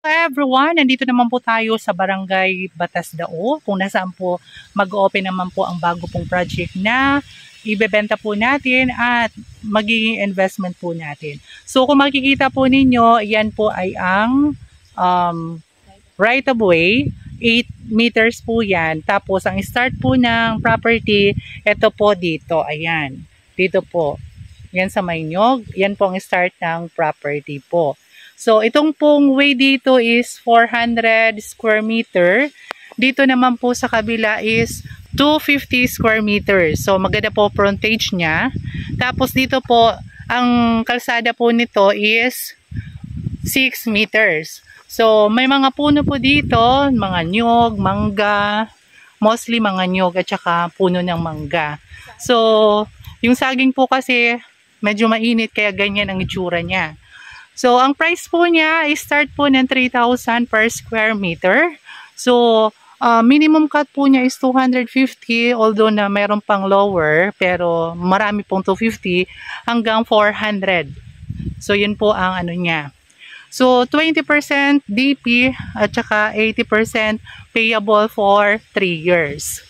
Everyone, nandito naman po tayo sa Barangay Batasdao, kung nasaan po mag-open naman po ang bago pong project na ibebenta po natin at magiging investment po natin. So kung makikita po ninyo, yan po ay ang right of way, 8 meters po yan. Tapos ang start po ng property, ito po dito, ayan, dito po. Yan sa Maynog, yan po ang start ng property po. So, itong pong way dito is 400 square meter. Dito naman po sa kabila is 250 square meters. So, maganda po frontage niya. Tapos dito po, ang kalsada po nito is 6 meters. So, may mga puno po dito, mga nyog, mangga, mostly mga nyog at saka puno ng mangga. So, yung saging po kasi medyo mainit kaya ganyan ang itsura niya. So, ang price po niya is start po ng 3,000 per square meter. So, minimum cut po niya is 250, although na mayroon pang lower, pero marami pong 250 hanggang 400. So, yun po ang ano niya. So, 20% DP at saka 80% payable for 3 years.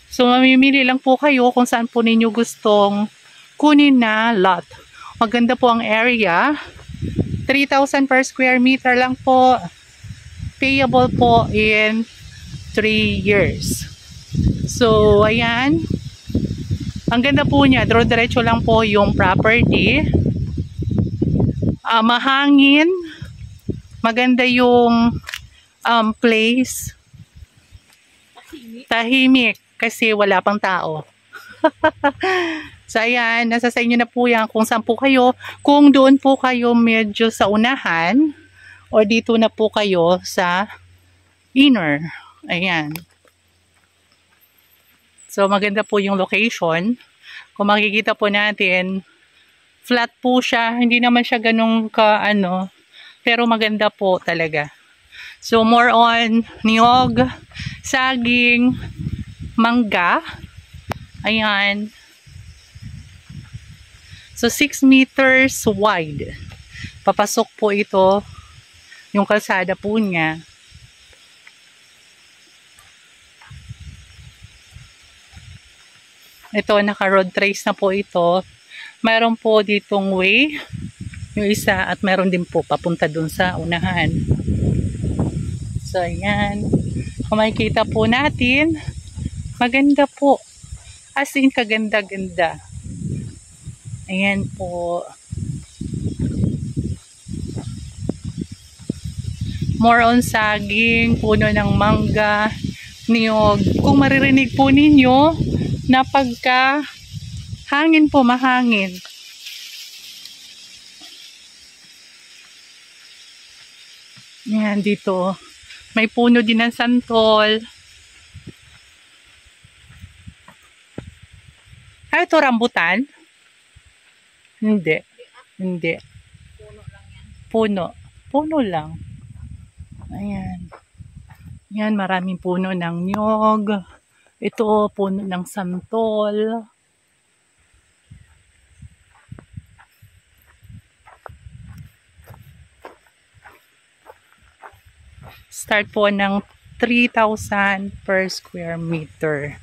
So, mamimili lang po kayo kung saan po ninyo gustong kunin na lot. Maganda po ang area. 3,000 per square meter lang po. Payable po in 3 years. So, ayan. Ang ganda po niya. Diretso lang po yung property. Mahangin. Maganda yung place. Tahimik. Kasi wala pang tao. So, ayan, nasa sa inyo na po yan kung saan po kayo. Kung doon po kayo medyo sa unahan o dito na po kayo sa inner. Ayan. So, maganda po yung location. Kung makikita po natin, flat po siya. Hindi naman siya ganun ka, pero maganda po talaga. So, more on niyog, saging, mangga. Ayan. So, 6 meters wide. Papasok po ito yung kalsada po niya. Ito, naka-road trace na po ito. Mayroon po ditong way, yung isa, at mayroon din po papunta dun sa unahan. So, ayan. Kung makikita po natin, maganda po. As in, kaganda-ganda. Ayan po. More on saging, puno ng mangga, niyog. Kung maririnig po ninyo, na pagka hangin po, mahangin. Ayan, dito. May puno din ng santol. Ito rambutan? Hindi. Hindi. Puno lang yan. Puno. Puno lang. Ayan. Ayan, maraming puno ng nyog. Ito, puno ng santol. Start po ng 3,000 per square meter.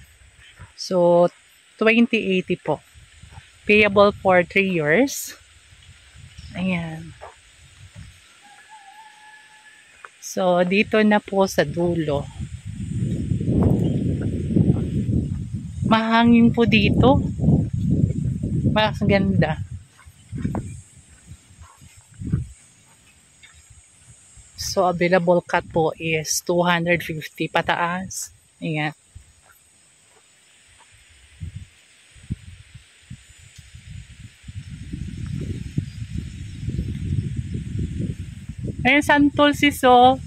So, 2080 po. Payable for 3 years. Ayan. So, dito na po sa dulo. Mahangin po dito. Mas ganda. So, available cut po is 250 pataas. Ayan. Ayan, santol siso.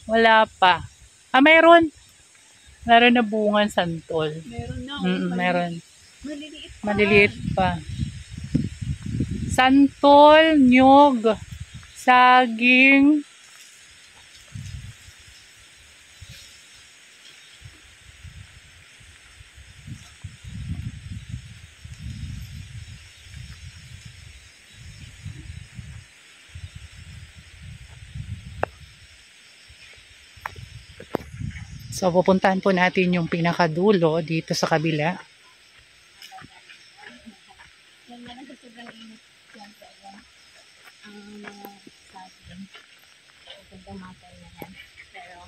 Wala pa. Mayroon. Meron na bungan santol. Meron na. Meron. Maliliit pa. Maliliit pa. Santol, nyog, saging, So, pupuntahan po natin yung pinakadulo dito sa kabila. Yan na lang sa sobrang init. Yan po, yan. Ang mga saging. Kung tumatay na yan. Pero,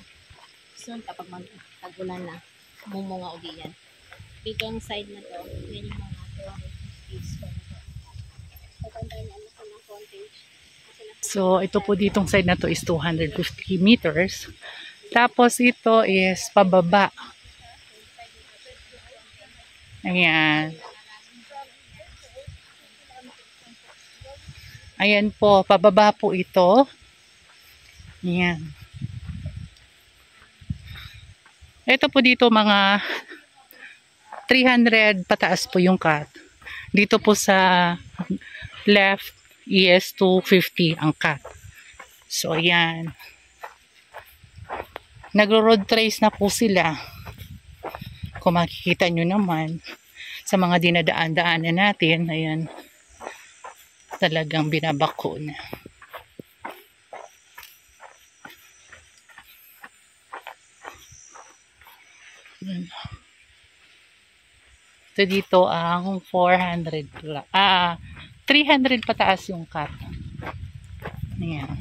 soon kapag mag-tagulan na, mumunga uli yan. Dito ang side na to, yan yung mga 250 square na to. Patantayin na ako ng konti. So, ito po ditong side na to is 250 meters. Tapos, ito is pababa. Ayan. Ayan po, pababa po ito. Ayan. Ito po dito mga 300 pataas po yung cut. Dito po sa left is 250 ang cut. So, ayan. Nagro-road trace na po sila. Kung makikita nyo naman sa mga dinadaan-daanan natin, ayan, talagang binabako na. Ito dito ang 400 300 pataas yung cut. Ayan.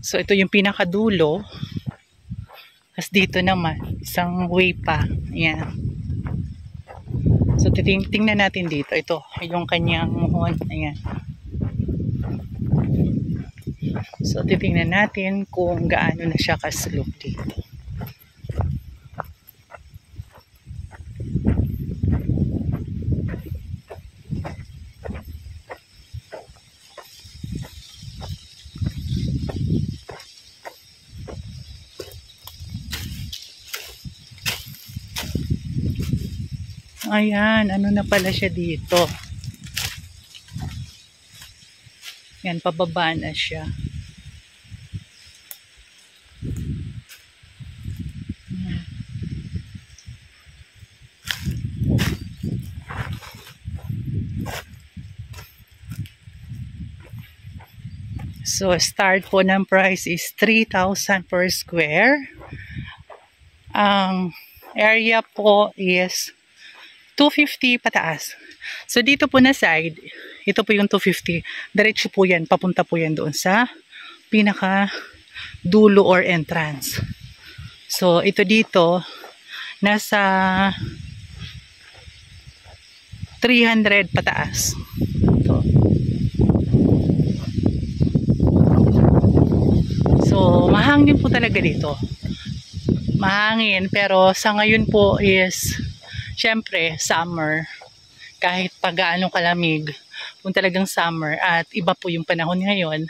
So, ito yung pinakadulo. Tapos dito naman, isang way pa. Ayan. So, tingnan natin dito. Ito, yung kanyang muhon. Ayan. So, titingnan natin kung gaano na siya ka-slope dito. Ayan, ano na pala siya dito. Yan, pababa na siya. So, start po ng price is 3,000 per square. Ang area po is 250 pataas. So, dito po na side, ito po yung 250. Diretso po yan, papunta po yan doon sa pinaka dulo or entrance. So, ito dito, nasa 300 pataas. Ito. So, mahangin po talaga dito. Mahangin, pero sa ngayon po is syempre, summer, kahit pa gaano kalamig, kung talagang summer at iba po yung panahon ngayon,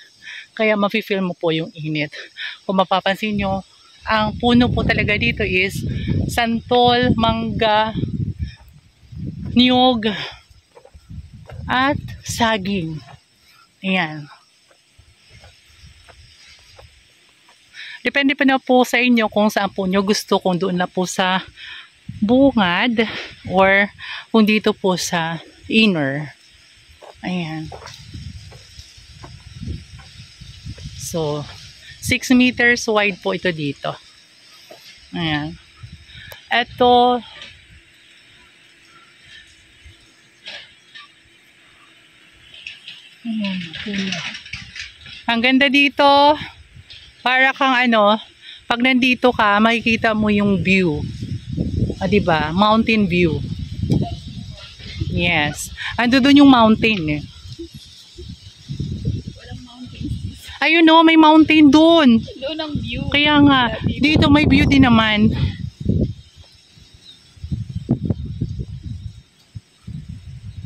kaya mafe-feel mo po yung init. Kung mapapansin nyo, ang puno po talaga dito is santol, mangga, niyog, at saging. Ayan. Depende pa na po sa inyo kung saan po nyo gusto, kung doon na po sa bungad or kung dito po sa inner. Ayan. So, 6 meters wide po ito dito. Ayan. Ito, ang ganda dito. Para kang ano, pag nandito ka, makikita mo yung view. Diba? Mountain view. Yes. Ando doon yung mountain eh. Walang mountain. Ayun o, may mountain doon. Doon ang view. Kaya nga, dito may view din naman.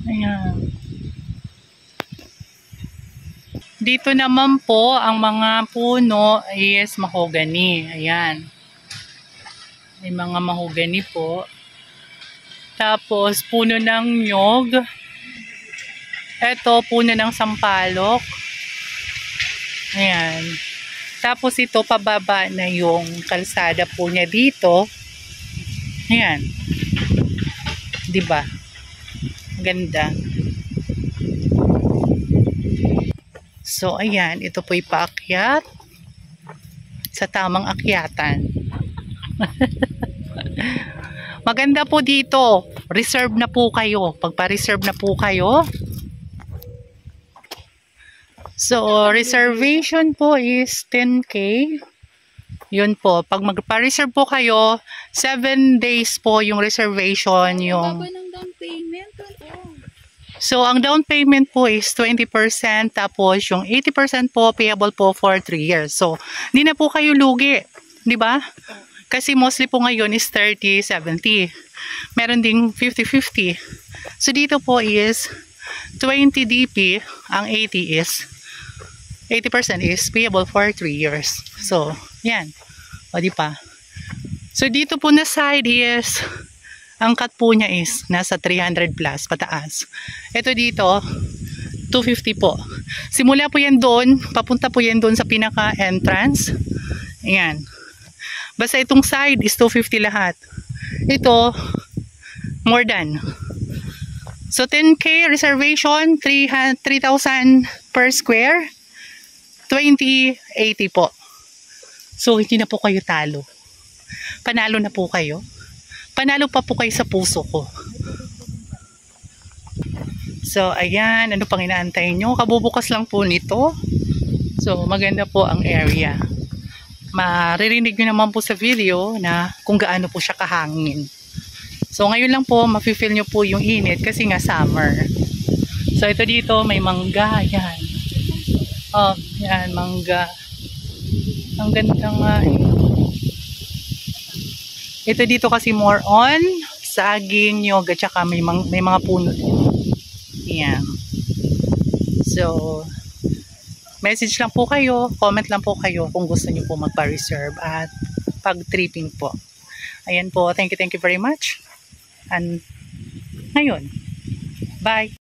Ayan. Dito naman po, ang mga puno is mahogany. Ayan. May mga mahogany po. Tapos, puno ng nyog. Ito, puno ng sampalok. Ayan. Tapos, ito, pababa na yung kalsada po niya dito. Ayan. Diba? Ganda. So, ayan, ito po'y paakyat sa tamang akyatan. Maganda po dito. Reserve na po kayo. Pagpa-reserve na po kayo. So, reservation po is 10K. Yun po. Pag magpa-reserve po kayo, 7 days po yung reservation. Yung... Baba ng down payment. So, ang down payment po is 20%. Tapos, yung 80% po, payable po for 3 years. So, hindi na po kayo lugi. Di ba? Kasi mostly po ngayon is 30-70. Meron ding 50-50. So, dito po is 20 DP. Ang 80% is payable for 3 years. So, yan. O, di pa. So, dito po na side is, ang cut po niya is nasa 300 plus pataas. Ito dito, 250 po. Simula po yan doon, papunta po yan doon sa pinaka-entrance. Ayan. Basta itong side is 250 lahat. Ito, more than. So, 10K reservation, 3,000 per square, 2080 po. So, hindi na po kayo talo. Panalo na po kayo. Panalo pa po kayo sa puso ko. So, ayan. Ano pang inaantay nyo? Kabubukas lang po nito. So, maganda po ang area. Maririnig nyo naman po sa video na kung gaano po siya kahangin. So, ngayon lang po, mafe-feel nyo po yung init kasi nga summer. So, ito dito, may mangga. Yan. Oh, yan, mangga. Ang ganda nga eh. Ito dito kasi more on saging, nyog, at saka may mga puno din. Yan. So, message lang po kayo, comment lang po kayo kung gusto niyo po magpa-reserve at pag-tripping po. Ayan po, thank you very much. And ngayon, bye!